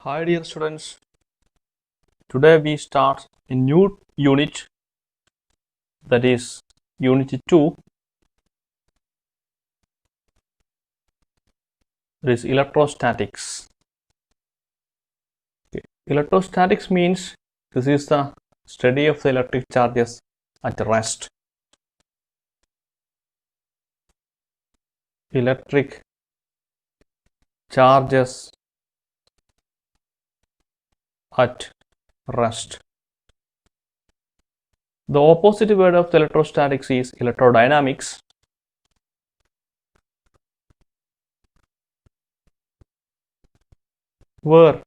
Hi dear students, today we start a new unit, that is unit 2, that is electrostatics. Okay. Electrostatics means this is the study of the electric charges at rest. Electric charges at rest. The opposite word of the electrostatics is electrodynamics. Where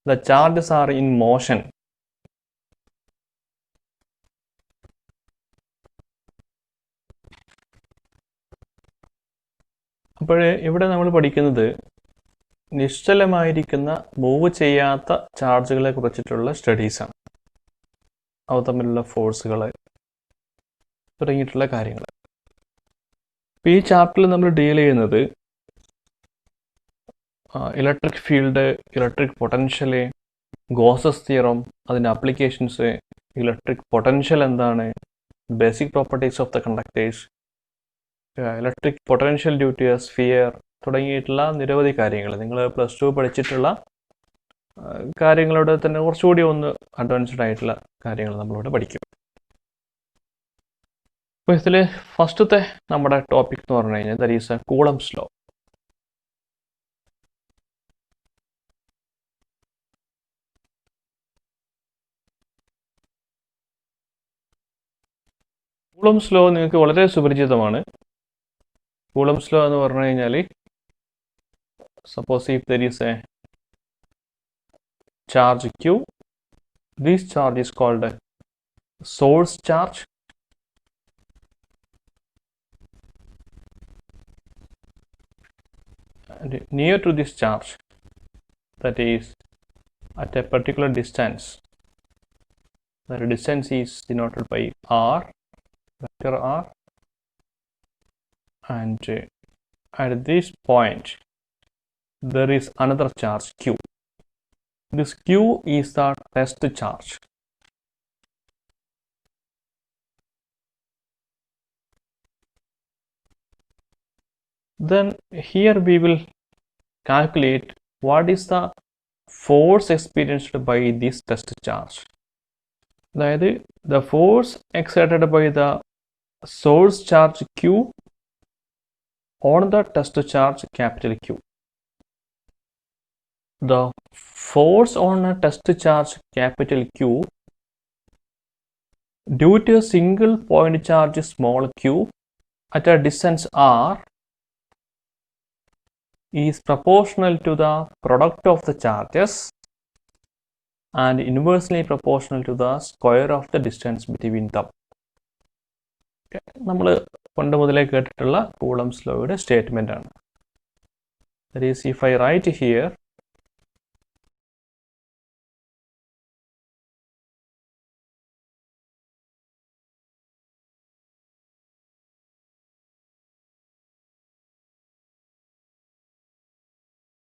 the charges are in motion. അപ്പോൾ ഇവിടെ നമ്മൾ പഠിക്കുന്നത് നിശ്ചലമായിരിക്കുന്ന move ചെയ്യാത്ത ചാർജുകളെ കുറിച്ചിട്ടുള്ള സ്റ്റഡീസാണ്. അവ തമ്മിലുള്ള ഫോഴ്സുകൾ തുടങ്ങിയിട്ടുള്ള കാര്യങ്ങൾ. അപ്പോൾ ഈ ചാപ്റ്ററിൽ നമ്മൾ ഡീൽ ചെയ്യുന്നത് electric field, electric potential, Gauss's theorem, അതിൻ്റെ ആപ്ലിക്കേഷൻസ്, ഇലക്ട്രിക് പൊട്ടൻഷ്യൽ എന്താണ്, basic properties of the conductors, electric potential due to a sphere തുടങ്ങിയിട്ടുള്ള നിരവധി കാര്യങ്ങൾ. നിങ്ങൾ പ്ലസ് ടു പഠിച്ചിട്ടുള്ള കാര്യങ്ങളോട് തന്നെ കുറച്ചുകൂടി ഒന്ന് അഡ്വാൻസ്ഡ് ആയിട്ടുള്ള കാര്യങ്ങൾ നമ്മളിവിടെ പഠിക്കും. അപ്പോൾ ഇതിൽ ഫസ്റ്റത്തെ നമ്മുടെ ടോപ്പിക് എന്ന് പറഞ്ഞു കഴിഞ്ഞാൽ that is A Coulomb's law. Coulomb's law നിങ്ങൾക്ക് വളരെ സുപരിചിതമാണ്. കൂളംസ് ലോ എന്ന് പറഞ്ഞു കഴിഞ്ഞാൽ suppose if there is a charge Q, this charge is called a source charge, and near to this charge, that is at a particular distance, the distance is denoted by R, vector R, and at this point there is another charge Q. This Q is the test charge. Then here we will calculate what is the force experienced by this test charge. അതായത് the force exerted by the source charge Q on the test charge capital Q. The force on a test charge capital Q due to a single point charge small q at a distance r is proportional to the product of the charges and inversely proportional to the square of the distance between them. നമ്മൾ പണ്ട് മുതലേ കേട്ടിട്ടുള്ള Coulomb's ലോയുടെ statement ആണ്. That is, if I write here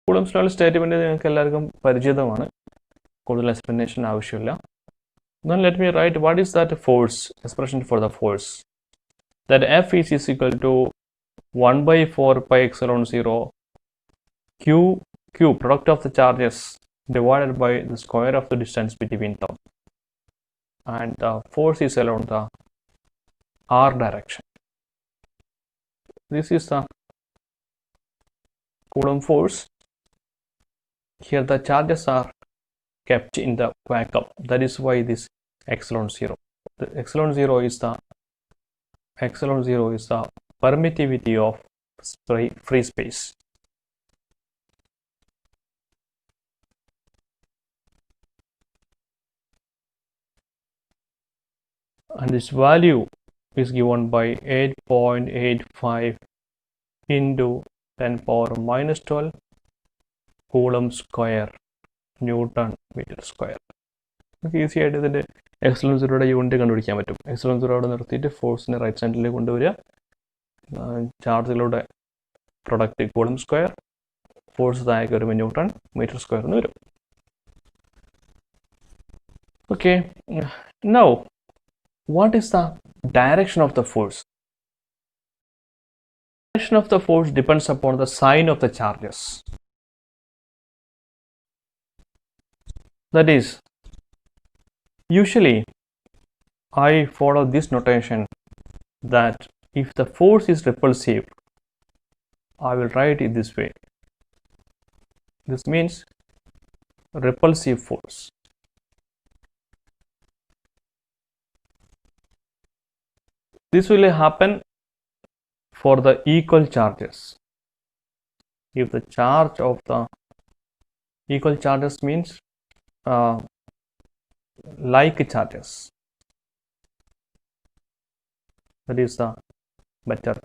Coulomb's ലോയുടെ statement നിങ്ങൾക്ക് എല്ലാവർക്കും പരിചിതമാണ്, കൂടുതൽ എക്സ്പ്ലനേഷൻ ആവശ്യമില്ല. Then let me write what is that force, expression for the force. That F is equal to 1 by 4 pi epsilon 0 Q product of the charges divided by the square of the distance between them, and the force is along the R direction. This is the Coulomb force. Here the charges are kept in the vacuum. That is why this epsilon 0. The epsilon 0 is the permittivity of free space. And this value is given by 8.85 into 10 power minus 12 Coulomb square Newton meter square. നമുക്ക് easy ആയിട്ട് ഇതിൻ്റെ എക്സലൻ സീറോയുടെ unit കണ്ടുപിടിക്കാൻ പറ്റും. എക്സലൻ zero അവിടെ നിർത്തിയിട്ട് ഫോഴ്സിനെ right സൈഡിലേക്ക് കൊണ്ടുവരിക, ചാർജുകളുടെ പ്രൊഡക്റ്റ് കൂളംബ് സ്ക്വയർ, ഫോഴ്സ് താഴേക്ക് വരുമ്പോൾ ന്യൂട്ടൺ മീറ്റർ സ്ക്വയർ എന്ന് വരും. Okay, now what is the direction of the force? Direction of the force depends upon the sign of the charges. That is, usually I follow this notation that if the force is repulsive, I will write it this way. This means repulsive force. This will happen for the equal charges. If the charge of the equal charges means like charges, that is the better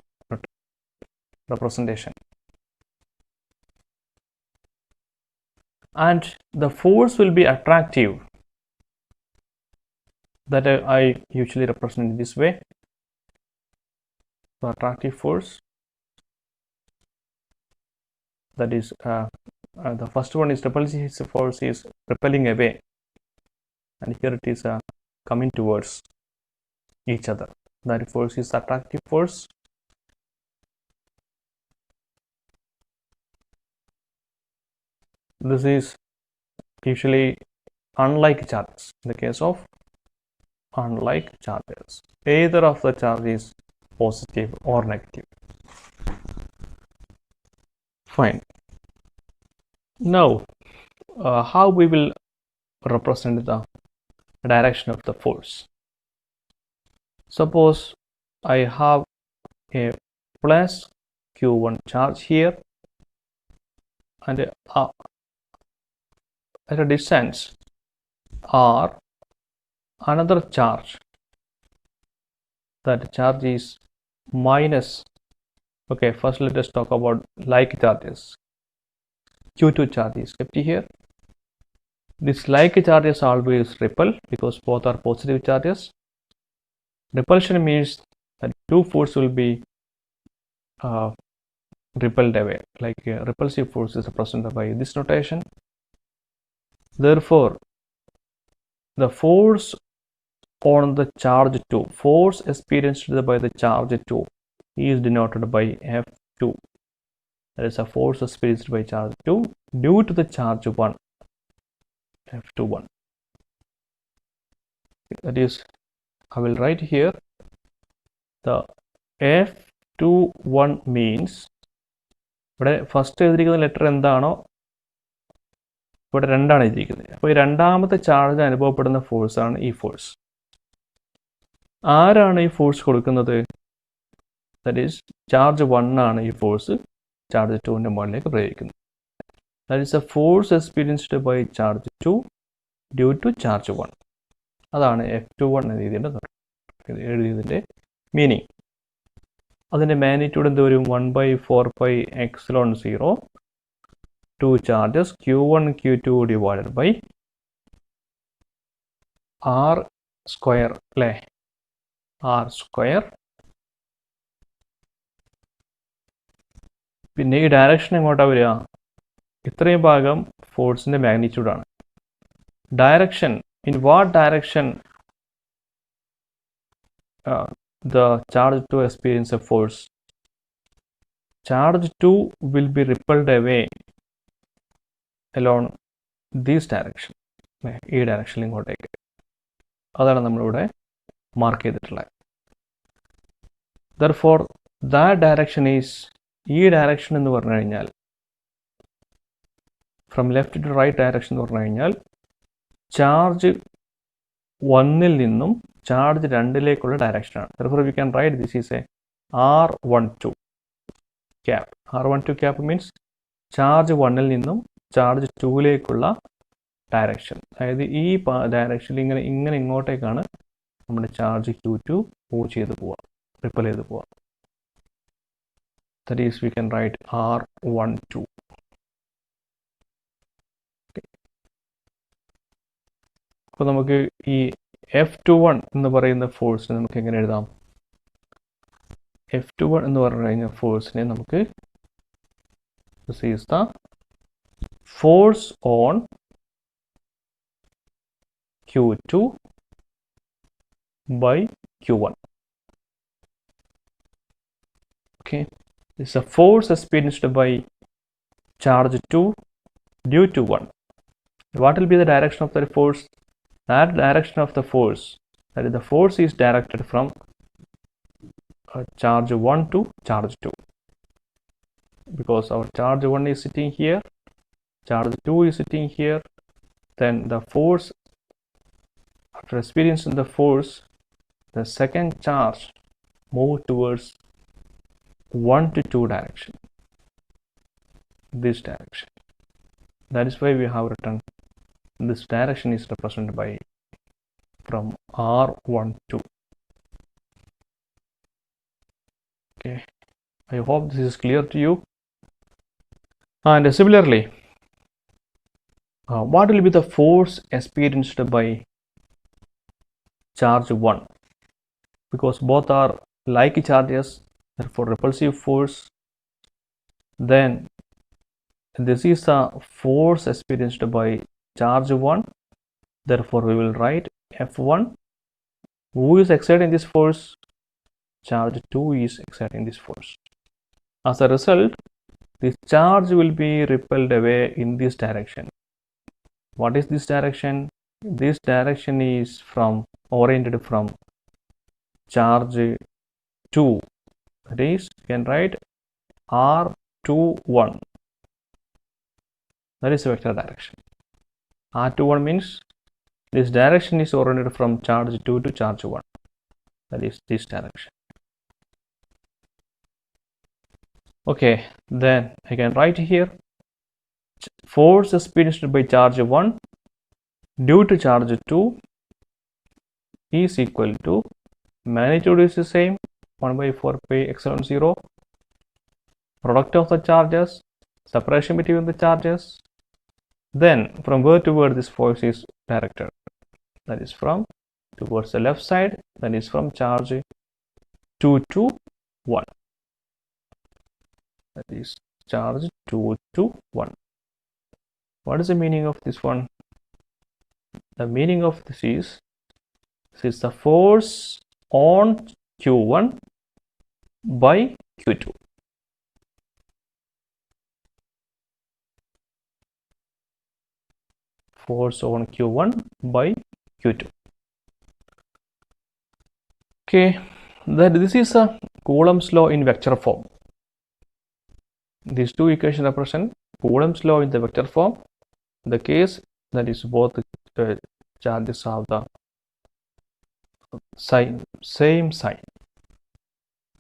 representation. And the force will be attractive. That I usually represent this way. The attractive force, that is the first one is repulsive force is repelling away, and here it is coming towards each other. That force is attractive force. This is usually unlike charges. In the case of unlike charges, either of the charge is positive or negative. Fine. Now how we will represent the direction of the force. Suppose I have a plus q1 charge here, and at a distance r another charge. That charge is minus. Okay, first let us talk about like charges. q2 charge is kept here. This like charges always repel because both are positive charges. Repulsion means that two forces will be repelled away. Like repulsive force is represented by this notation. Therefore, the force on the charge 2, force experienced by the charge 2, is denoted by F2. That is a force experienced by charge 2 due to the charge 1, F21. That is, I will write here the F21 means, ഇവിടെ first എഴുതിയിരിക്കുന്ന letter എന്താണോ ഇവിടെ രണ്ടാണ് എഴുതിയിരിക്കുന്നത്. അപ്പോൾ ഈ രണ്ടാമത്തെ charge അനുഭവപ്പെടുന്ന ഫോഴ്സാണ് ഈ ഫോഴ്സ്. ആരാണ് ഈ ഫോഴ്സ് കൊടുക്കുന്നത്? ദാറ്റ് ഈസ് ചാർജ് 1 ആണ് ഈ ഫോഴ്സ് ചാർജ് 2ൻ്റെ മുകളിലേക്ക് പ്രയോഗിക്കുന്നത്. That is a force experienced by charge 2 due to charge 1. അതാണ് F21 എന്ന രീതിയുടെ എഴുതിയതിൻ്റെ മീനിങ്. അതിൻ്റെ മാഗ്നിറ്റ്യൂഡ് എന്ത് വരും? 1/4πε0 2 charges q1 q2 divided by r square അല്ലേ? r square. പിന്നെ ഈ ഡയറക്ഷൻ എങ്ങോട്ടാണ് വരിക? ഇത്രയും ഭാഗം ഫോഴ്സിൻ്റെ മാഗ്നിറ്റ്യൂഡാണ്. Direction, in what direction the charge 2 experience a force? Charge 2 will be repelled away along this direction. ഈ ഡയറക്ഷനിൽ ഇങ്ങോട്ടേക്ക്. അതാണ് നമ്മളിവിടെ മാർക്ക് ചെയ്തിട്ടുള്ളത്. Therefore, that direction is, ഈ ഡയറക്ഷൻ എന്ന് പറഞ്ഞു കഴിഞ്ഞാൽ from left to right direction എന്ന് പറഞ്ഞു കഴിഞ്ഞാൽ ചാർജ് 1ൽ നിന്നും ചാർജ് 2ലേക്കുള്ള ഡയറക്ഷനാണ്. Therefore, we can write this is a R12 cap. R12 cap means charge 1ൽ നിന്നും ചാർജ് 2ലേക്കുള്ള ഡയറക്ഷൻ. അതായത് ഈ ഡയറക്ഷനിൽ ഇങ്ങനെ ഇങ്ങോട്ടേക്കാണ് നമ്മുടെ ചാർജ് Q2 മൂവ് ചെയ്ത് പോവാം, റിപ്പൽ ചെയ്ത് പോവാം. That is, we can write R12. അപ്പോൾ നമുക്ക് ഈ F21 എന്ന് പറയുന്ന ഫോഴ്സിനെ നമുക്ക് എങ്ങനെ എഴുതാം? F21 എന്ന് പറഞ്ഞു കഴിഞ്ഞാൽ ഫോഴ്സിനെ നമുക്ക്, this is the force on Q2 by Q1. Okay, this is a force experienced by charge 2 due to 1. What will be the direction of the force? That direction of the force, that is, the force is directed from charge 1 to charge 2, because our charge 1 is sitting here, charge 2 is sitting here. Then the force, after experiencing the force, the second charge move towards 1 to 2 direction, this direction. That is why we have written this direction is represented by from R1 to. Okay, I hope this is clear to you. And similarly, what will be the force experienced by charge 1? Because both are like charges, therefore repulsive force. Then this is a force experienced by charge 1, therefore we will write F1. Who is exerting this force? Charge 2 is exerting this force. As a result, this charge will be repelled away in this direction. What is this direction? This direction is oriented from charge 2. That is, you can write R21. That is the vector direction. R21 means this direction is oriented from charge 2 to charge 1. That is this direction. Okay, then I can write here force experienced by charge 1 due to charge 2 is equal to, magnitude is the same, 1 by 4 pi epsilon 0, product of the charges, separation between the charges. Then from where to where this force is directed? That is from towards the left side, that is from charge 2 to 1. That is charge 2 to 1. What is the meaning of this one? The meaning of this is the force on Q1 by Q2. Force on Q1 by Q2. Okay, that this is a Coulomb's law in vector form. These two equations represent Coulomb's law in the vector form. The case that is both charges have the same sign,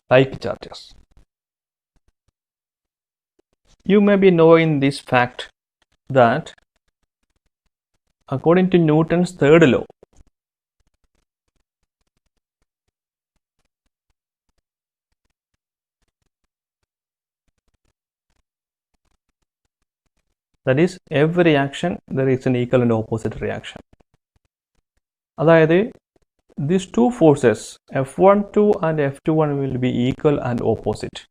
like charges. You may be knowing this fact that according to Newton's third law, that is, every reaction there is an equal and opposite reaction. അതായത് these two forces F12 and F21 will be equal and opposite.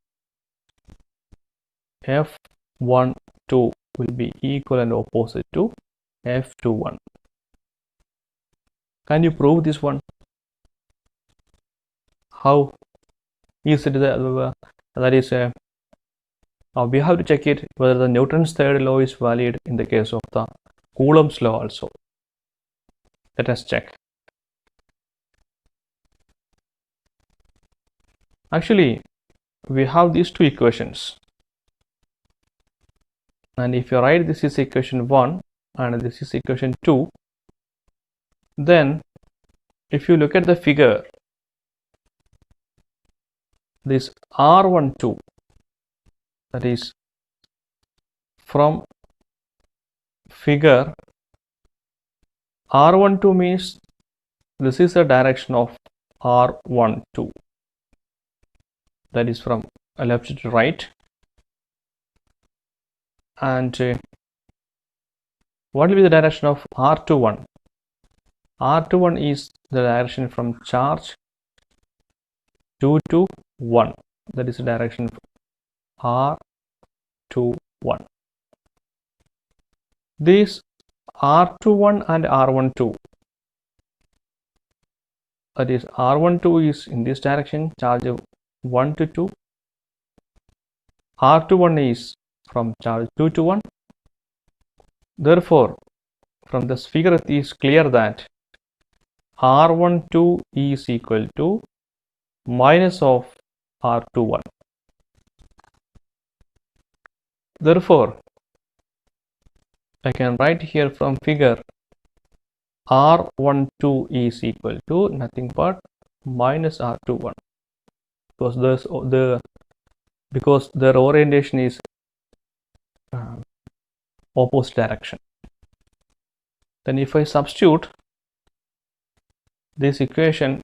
F12 will be equal and opposite to F21. Can you prove this one? How is it that is we have to check it whether the Newton's third law is valid in the case of the Coulomb's law also. Let us check. Actually, we have these two equations, and if you write this is equation 1 and this is equation 2, then if you look at the figure, this R12, that is from figure, R12 means this is the direction of R12, that is from left to right. And what will be the direction of R21? R21 is the direction from charge 2 to 1, that is the direction of R21. These R21 and R12, that is R12 is in this direction, charge 1 to 2. R21 is from charge 2 to 1. Therefore, from this figure it is clear that R12 is equal to minus of R21. Therefore, I can write here from figure R12 is equal to nothing but minus R21, because their orientation is opposite direction. Then if I substitute this equation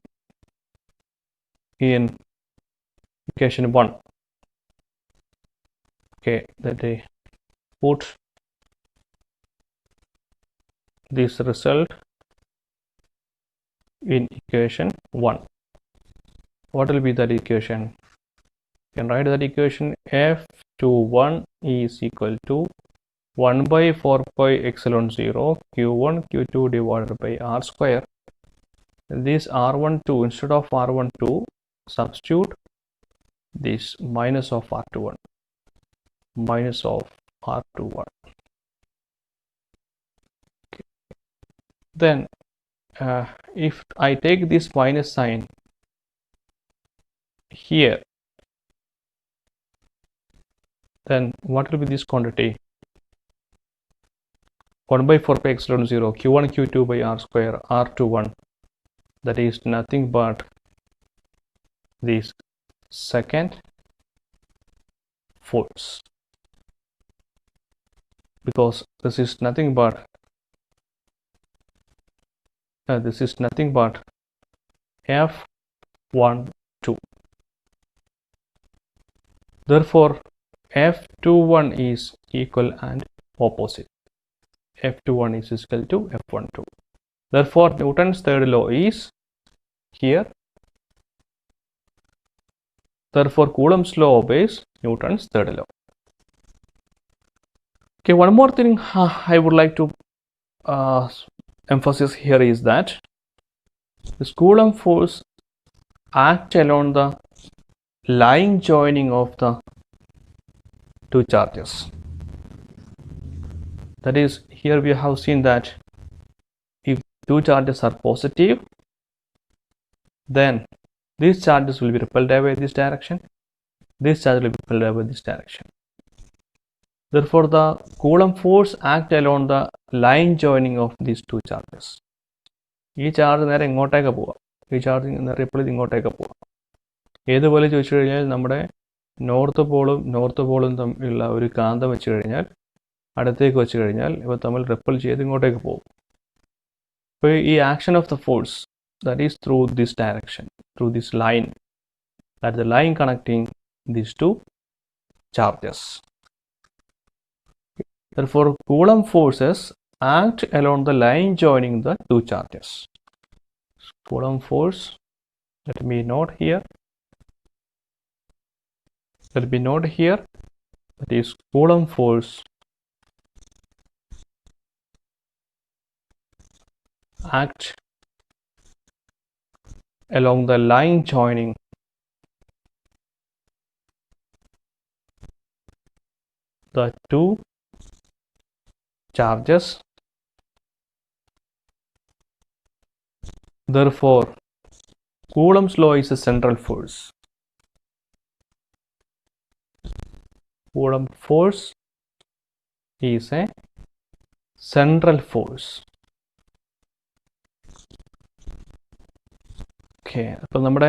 in equation 1, okay, that I put this result in equation 1. What will be that equation? You can write that equation F21 is equal to 1 by 4 pi epsilon 0 Q1 Q2 divided by R square. This R12, instead of R12, substitute this minus of R21. Minus of R21. Okay. Then if I take this minus sign here, then what will be this quantity? 1 by 4 pi epsilon 0 Q1 Q2 by R square R21, that is nothing but this second force, because this is nothing but F12. Therefore, F21 is equal and opposite. F21 is equal to F12. Therefore, Newton's third law is here. Therefore, Coulomb's law obeys Newton's third law. Okay, one more thing I would like to emphasize here is that this Coulomb force acts along the line joining of the two charges. That is, here we have seen that if two charges are positive, then these charges will be repelled away this direction, this charge will be repelled away this direction. Therefore, the Coulomb force acts along the line joining of these two charges. ഈ charge നേരെ ഇങ്ങോട്ടേക്ക് പോവാം, ഈ charge ripple ഇങ്ങോട്ടേക്ക് പോവാം. ഏതുപോലെ ചോദിച്ചു കഴിഞ്ഞാൽ നമ്മുടെ നോർത്ത് പോളും തമ്മിലുള്ള ഒരു കാന്തം വെച്ച് കഴിഞ്ഞാൽ, അടുത്തേക്ക് വെച്ച് കഴിഞ്ഞാൽ ഇവ തമ്മിൽ റിപ്പിൾ ചെയ്ത് ഇങ്ങോട്ടേക്ക് പോകും. അപ്പോൾ ഈ action of the force that is through this direction, through this line, that's the line connecting these two charges. Therefore, Coulomb forces act along the line joining the two charges. Coulomb force, let me note here, that is Coulomb force act along the line joining the two charges. Therefore, Coulomb's law is a central force. Coulomb force is a central force. Okay, അപ്പോൾ നമ്മുടെ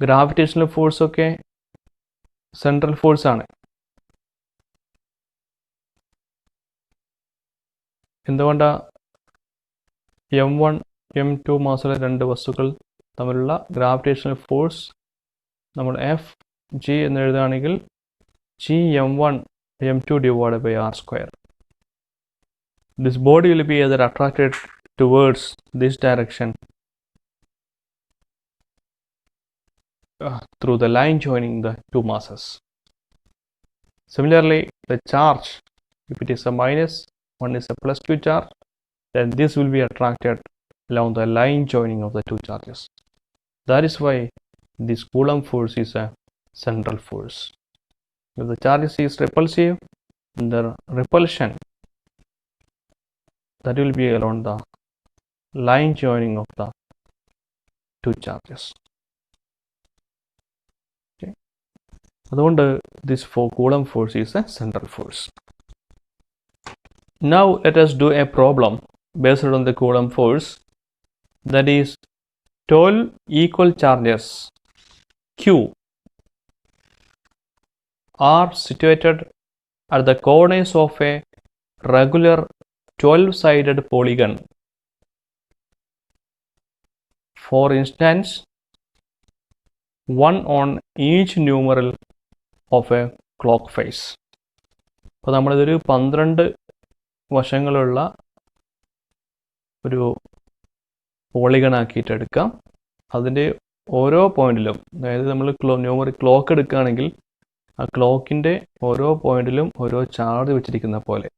gravitational force ഒക്കെ central force ആണ്. എന്തുകൊണ്ടാണ് M1 M2 മാസുള്ള രണ്ട് വസ്തുക്കൾ തമ്മിലുള്ള gravitational force നമ്മൾ Fg എന്ന് എഴുതുകയാണെങ്കിൽ G_M1 M2 divided by R square. This body will be either attracted towards this direction through the line joining the two masses. Similarly, the charge, if it is a minus one is a plus q charge, then this will be attracted along the line joining of the two charges. That is why this Coulomb force is a central force. If the charge is repulsive, the repulsion that will be along the line joining of the two charges. Okay. അതുകൊണ്ട് this Coulomb force is a central force. Now let us do a problem based on the Coulomb force, that is 12 equal charges Q are situated at the corners of a regular 12-sided polygon. For instance, one on each numeral of a clock face. അപ്പോൾ നമ്മളിതൊരു 12 വശങ്ങളുള്ള ഒരു polygon ആക്കിയിട്ട് എടുക്കാം. അതിൻ്റെ ഓരോ പോയിന്റിലും, അതായത് നമ്മൾ ന്യൂമറിക് ക്ലോക്ക് എടുക്കുകയാണെങ്കിൽ ആ ക്ലോക്കിൻ്റെ ഓരോ പോയിന്റിലും ഓരോ ചാർജ് വെച്ചിരിക്കുന്ന പോലെ.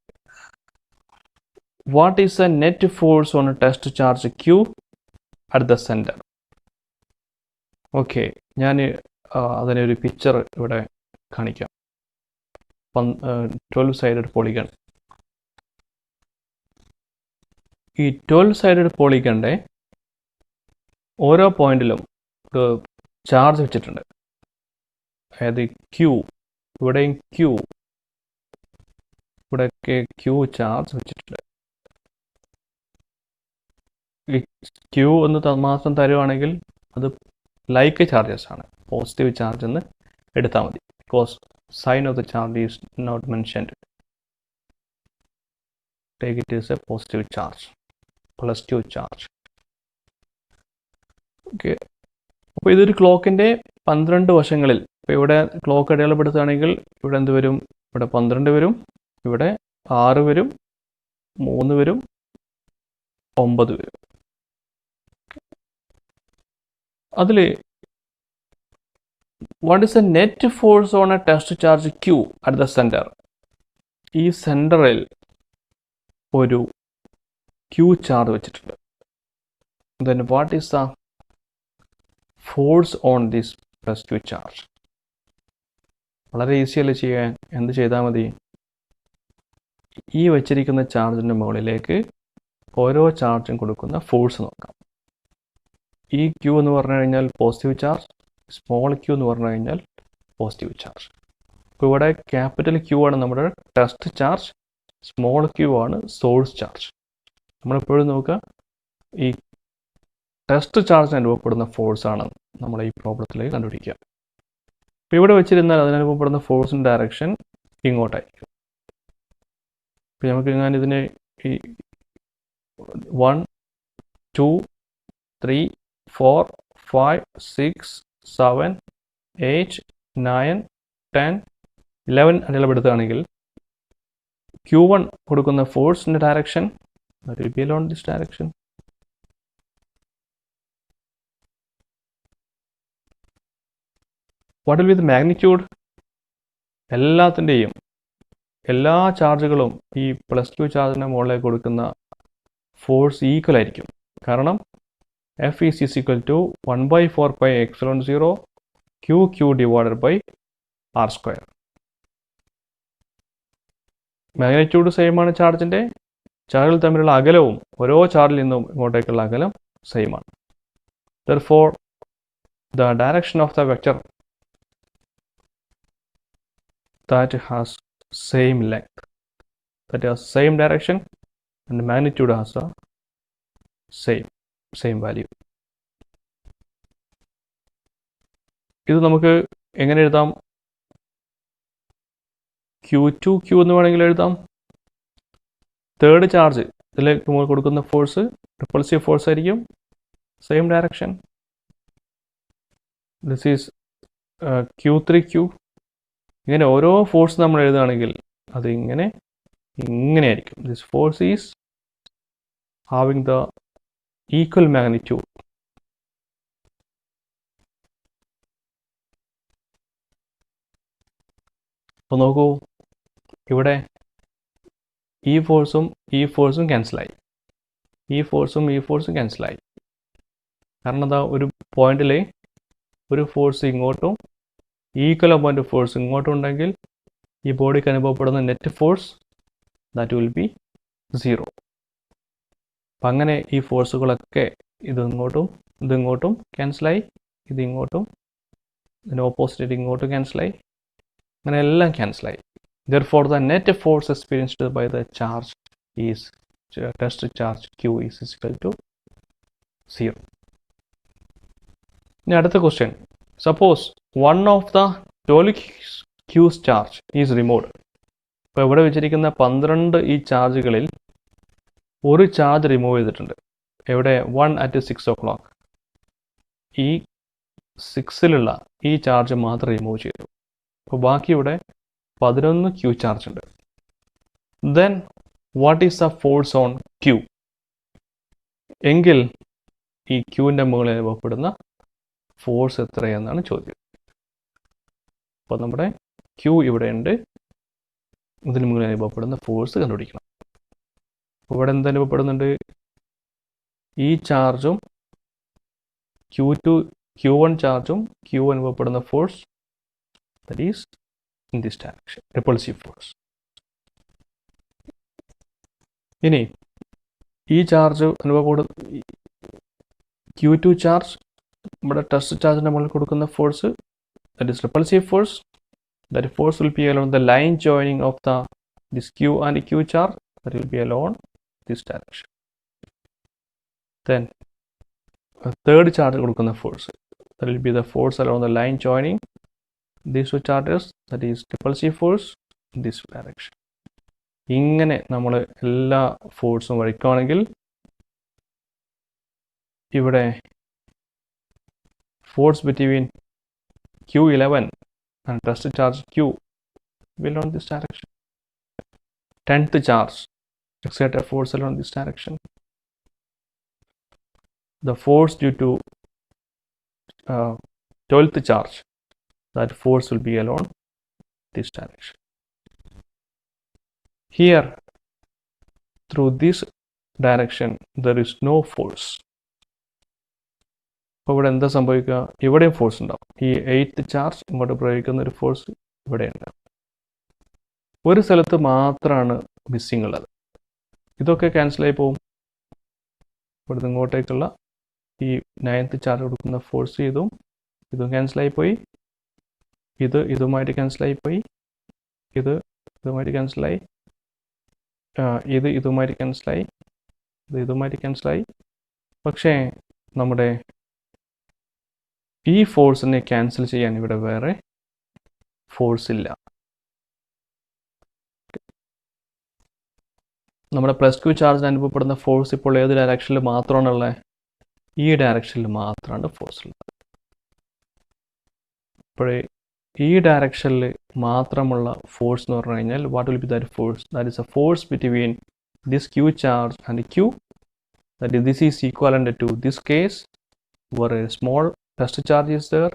What is a net force on a test charge Q at the centre? Okay, ഞാൻ അതിനൊരു പിക്ചർ ഇവിടെ കാണിക്കാം. 12-sided polygon. ഈ 12-sided പോളിഗണിൻ്റെ ഓരോ പോയിന്റിലും ഒരു ചാർജ് വെച്ചിട്ടുണ്ട്. അതായത് ക്യൂ, ഇവിടെയും ക്യൂ, ഇവിടെയൊക്കെ ക്യൂ ചാർജ് വെച്ചിട്ടുണ്ട്. ഈ ക്യൂ എന്ന് മാത്രം തരുവാണെങ്കിൽ അത് ലൈക്ക് ചാർജസ് ആണ്, പോസിറ്റീവ് ചാർജ് എന്ന് എടുത്താൽ മതി. Because sign of the charge is not mentioned. Take it as a positive charge, plus q charge. Okay. അപ്പോൾ ഇതൊരു ക്ലോക്കിൻ്റെ 12 വശങ്ങളിൽ, ഇപ്പോൾ ഇവിടെ ക്ലോക്ക് അടയാളപ്പെടുത്തുകയാണെങ്കിൽ ഇവിടെ എന്ത് വരും? ഇവിടെ 12 വരും, ഇവിടെ 6 വരും, 3 വരും, 9 വരും. അതിൽ what is the net force on a test charge q at the center? ഈ സെൻറ്ററിൽ ഒരു q ചാർജ് വെച്ചിട്ടുണ്ട്. then what is the force on this plus q charge? വളരെ ഈസിയല്ലേ ചെയ്യാൻ. എന്ത് ചെയ്താൽ മതി? ഈ വെച്ചിരിക്കുന്ന ചാർജിൻ്റെ മുകളിലേക്ക് ഓരോ ചാർജും കൊടുക്കുന്ന ഫോഴ്സ് നോക്കാം. ഈ q എന്ന് പറഞ്ഞു കഴിഞ്ഞാൽ പോസിറ്റീവ് ചാർജ്, സ്മോൾ ക്യൂ എന്ന് പറഞ്ഞു കഴിഞ്ഞാൽ പോസിറ്റീവ് ചാർജ്. അപ്പോൾ ഇവിടെ ക്യാപിറ്റൽ ക്യൂ ആണ് നമ്മുടെ ടെസ്റ്റ് ചാർജ്, സ്മോൾ ക്യൂ ആണ് സോഴ്സ് ചാർജ്. നമ്മളെപ്പോഴും നോക്കുക ഈ ടെസ്റ്റ് ചാർജിന് അനുഭവപ്പെടുന്ന ഫോഴ്സ് ആണ് നമ്മൾ ഈ പ്രോബ്ലത്തിലേക്ക് കണ്ടുപിടിക്കുക. അപ്പോൾ ഇവിടെ വെച്ചിരുന്നാൽ അതിനനുഭവപ്പെടുന്ന ഫോഴ്സിൻ്റെ ഡയറക്ഷൻ ഇങ്ങോട്ടായിരിക്കും. അപ്പോൾ നമുക്ക് ഞാനിതിനെ ഈ 1 2 3 4 5 6 7 8 9 10 11 അടയാളപ്പെടുത്തുകയാണെങ്കിൽ Q1 കൊടുക്കുന്ന ഫോഴ്സിൻ്റെ direction that will be along this direction. What will be the magnitude? എല്ലാത്തിൻ്റെയും എല്ലാ ചാർജുകളും ഈ പ്ലസ് q ചാർജിൻ്റെ മുകളിലേക്ക് കൊടുക്കുന്ന ഫോഴ്സ് ഈക്വൽ ആയിരിക്കും. കാരണം F is equal to 1/4 pi epsilon 0 QQ divided by R square. Magnitude same ആണ് ചാർജിൻ്റെ, ചാർജുകൾ തമ്മിലുള്ള അകലവും ഓരോ ചാർജിൽ നിന്നും ഇങ്ങോട്ടേക്കുള്ള അകലം സെയിം ആണ്. Therefore, the direction of the vector that has same length, that has same direction, and the magnitude has a same value. ഇത് നമുക്ക് എങ്ങനെ എഴുതാം? Q2Q എന്ന് വേണമെങ്കിൽ എഴുതാം. തേർഡ് ചാർജ് ഇതിലേക്ക് നമ്മൾ കൊടുക്കുന്ന ഫോഴ്സ് റിപ്പൾസീവ് ഫോഴ്സ് ആയിരിക്കും, same direction. This is Q3Q. ഇങ്ങനെ ഓരോ ഫോഴ്സ് നമ്മൾ എഴുതുകയാണെങ്കിൽ അത് ഇങ്ങനെയായിരിക്കും. This force is having the equal magnitude. അപ്പോൾ നോക്കൂ, ഇവിടെ ഈ ഫോഴ്സും ക്യാൻസലായി, ഈ ഫോഴ്സും ക്യാൻസലായി. കാരണം എന്താ, ഒരു പോയിന്റിൽ ഒരു ഫോഴ്സ് ഇങ്ങോട്ടും ഈക്വൽ അമൗണ്ട് ഫോഴ്സ് ഇങ്ങോട്ടും ഉണ്ടെങ്കിൽ ഈ ബോഡിക്ക് അനുഭവപ്പെടുന്ന net force that will be 0. അപ്പം അങ്ങനെ ഈ ഫോഴ്സുകളൊക്കെ ഇതിങ്ങോട്ടും ക്യാൻസലായി, ഇതിങ്ങോട്ടും, ഇതിന് ഓപ്പോസിറ്റ് ഇങ്ങോട്ടും ക്യാൻസലായി, അങ്ങനെ എല്ലാം ക്യാൻസലായി. Therefore, the net force experienced by the charge is test charge Q is equal to 0. ഇനി അടുത്ത question, suppose one of the 12 Q's charge is removed. ഇപ്പോൾ ഇവിടെ വെച്ചിരിക്കുന്ന 12 ഈ ചാർജുകളിൽ ഒരു ചാർജ് റിമൂവ് ചെയ്തിട്ടുണ്ട്. എവിടെ? 1 at 6 o'clock. ഈ 6ലുള്ള ഈ ചാർജ് മാത്രം റിമൂവ് ചെയ്തു. അപ്പോൾ ബാക്കി ഇവിടെ 11 Q ചാർജ് ഉണ്ട്. Then what is the force on Q? എങ്കിൽ ഈ Qൻ്റെ മുകളിൽ അനുഭവപ്പെടുന്ന ഫോഴ്സ് എത്രയെന്നാണ് ചോദ്യം. അപ്പോൾ നമ്മുടെ Q ഇവിടെ ഉണ്ട്, ഇതിന് മുകളിൽ അനുഭവപ്പെടുന്ന ഫോഴ്സ് കണ്ടുപിടിക്കണം. ഇവിടെ എന്ത് അനുഭവപ്പെടുന്നുണ്ട്? ഈ ചാർജും Q1 ചാർജും Q അനുഭവപ്പെടുന്ന force that is in this direction, repulsive force. ഇനി ഈ ചാർജ് അനുഭവപ്പെടുന്ന Q2 ചാർജ് നമ്മുടെ ടെസ്റ്റ് ചാർജിൻ്റെ മുകളിൽ കൊടുക്കുന്ന force that is repulsive force. That force will be along the line joining of this Q and Q charge, that will be along this direction. Then a third charge കൊടുക്കുന്ന force that will be the force along the line joining these two charges, that is repulsive force in this direction. ഇങ്ങനെ നമ്മൾ എല്ലാ ഫോഴ്സും വരയ്ക്കുകയാണെങ്കിൽ ഇവിടെ force between Q11 and test charge Q will along this direction. 10th charge exert a force along this direction. The force due to 12th charge, that force will be along this direction. Here, through this direction, there is no force. അപ്പോൾ ഇവിടെ എന്താ സംഭവിക്കുക? ഇവിടെയും force ഉണ്ടാവും. ഈ 8th charge ഇങ്ങോട്ട് പ്രയോഗിക്കുന്ന ഒരു ഫോഴ്സ് ഇവിടെ ഉണ്ടാവും. ഒരു സ്ഥലത്ത് മാത്രമാണ് മിസ്സിംഗ് ഉള്ളത്. ഇതൊക്കെ ക്യാൻസലായി പോകും. ഇവിടുന്ന് ഇങ്ങോട്ടേക്കുള്ള ഈ 9th ചാർജ് കൊടുക്കുന്ന ഫോഴ്സ് ഇതും ക്യാൻസലായി പോയി, ഇതുമായിട്ട് ക്യാൻസലായി പോയി, ഇതുമായിട്ട് ക്യാൻസലായി, ഇതുമായിട്ട് ക്യാൻസലായി, ഇതുമായിട്ട് ക്യാൻസലായി. പക്ഷേ നമ്മുടെ ഈ ഫോഴ്സിനെ ക്യാൻസൽ ചെയ്യാൻ ഇവിടെ വേറെ ഫോഴ്സ് ഇല്ല. നമ്മുടെ +Q ചാർജിന് അനുഭവപ്പെടുന്ന ഫോഴ്സ് ഇപ്പോൾ ഏത് ഡയറക്ഷനിൽ മാത്രമാണുള്ളത്? ഈ ഡയറക്ഷനിൽ മാത്രമാണ് ഫോഴ്സ് ഉള്ളത്. അപ്പോഴേ ഈ ഡയറക്ഷനിൽ മാത്രമുള്ള ഫോഴ്സ് എന്ന് പറഞ്ഞു കഴിഞ്ഞാൽ what will be that force? That is a force between this Q charge and Q. That is, this is equivalent to this case where a small test charge is there,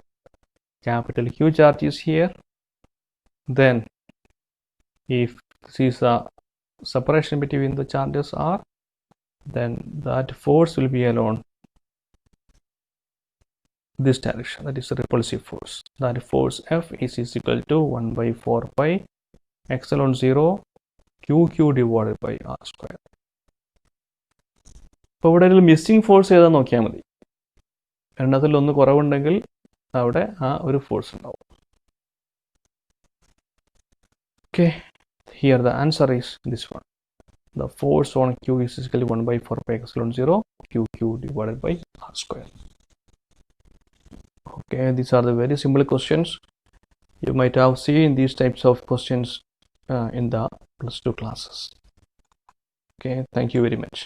capital Q charge is here. Then if this is a separation between the charges R, then that force will be along this direction, that is the repulsive force. That force F is equal to 1 by 4 pi epsilon 0 QQ divided by R square. അപ്പോൾ ഇവിടെ ഒരു missing force ഏതാ നോക്കിയാൽ മതി. എണ്ണത്തിൽ ഒന്ന് കുറവുണ്ടെങ്കിൽ അവിടെ ആ ഒരു ഫോഴ്സ് ഉണ്ടാവും. Okay, here the answer is this one. The force on Q is equal to 1 by 4 pi epsilon 0 QQ divided by R square. Okay, these are the very simple questions. You might have seen these types of questions in the +2 classes. Okay, thank you very much.